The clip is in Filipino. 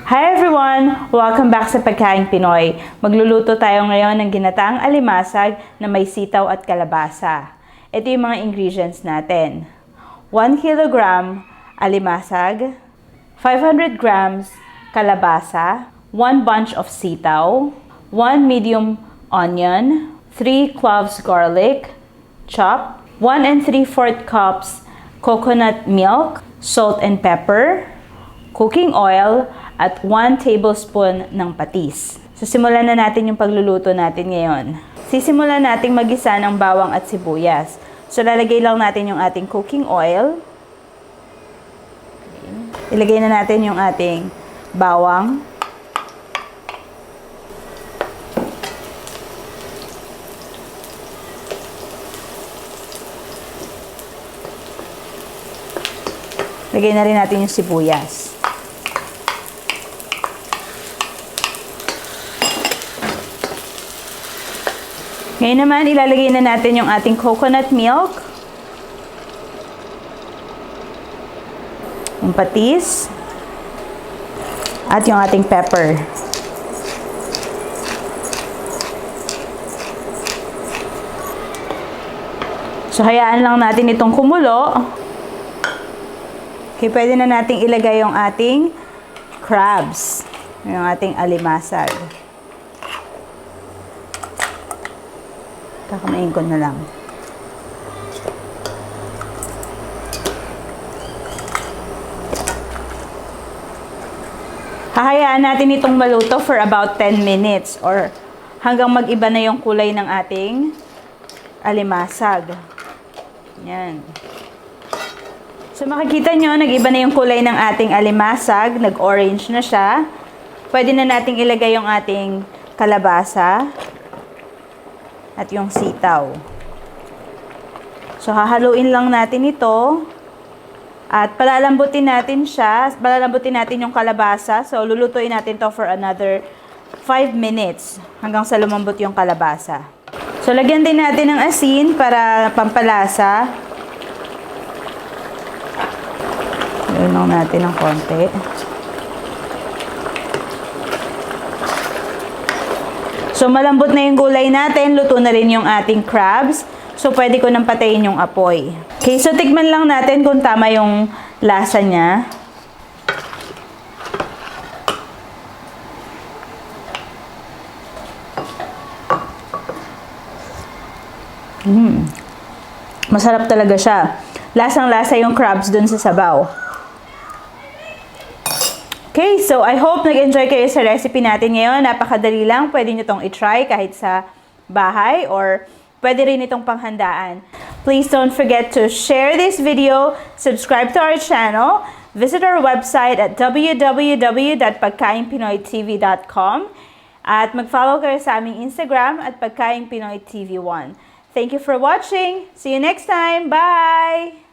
Hi everyone! Welcome back sa Pagkaing Pinoy. Magluluto tayo ngayon ng ginataang alimasag na may sitaw at kalabasa. Ito yung mga ingredients natin. 1 kilogram alimasag, 500 grams kalabasa, 1 bunch of sitaw, 1 medium onion, 3 cloves garlic, chopped, 1 3/4 cups coconut milk, salt and pepper, cooking oil, at 1 tablespoon ng patis. So, simulan na natin yung pagluluto natin ngayon. Sisimulan natin magisa ng bawang at sibuyas. So, lalagay lang natin yung ating cooking oil. Ilagay na natin yung ating bawang. Lagay na rin natin yung sibuyas. Ngayon naman, ilalagay na natin yung ating coconut milk, yung patis, at yung ating pepper. So, hayaan lang natin itong kumulo. Okay, pwede na nating ilagay yung ating crabs, yung ating alimasag. Kakamain ko na lang. Hahayaan natin itong maluto for about 10 minutes or hanggang mag-iba na yung kulay ng ating alimasag. Yan. So makikita nyo, nag-iba na yung kulay ng ating alimasag. Nag-orange na siya. Pwede na nating ilagay yung ating kalabasa at yung sitaw. So, hahaluin lang natin ito. At palalambutin natin siya. Palalambutin natin yung kalabasa. So, lulutuin natin to for another 5 minutes hanggang sa lumambot yung kalabasa. So, lagyan din natin ng asin para pampalasa. Lagyan lang natin ng konti. So, malambot na yung gulay natin. Luto na rin yung ating crabs. So, pwede ko nang patayin yung apoy. Okay, so tikman lang natin kung tama yung lasa niya. Masarap talaga siya. Lasang-lasa yung crabs dun sa sabaw. Okay, so I hope nag-enjoy kayo sa recipe natin ngayon. Napakadali lang. Pwede nyo itong i-try kahit sa bahay or pwede rin itong panghandaan. Please don't forget to share this video, subscribe to our channel, visit our website at www.pagkaingpinoytv.com at mag-follow kayo sa aming Instagram at pagkaingpinoytv1. Thank you for watching. See you next time. Bye!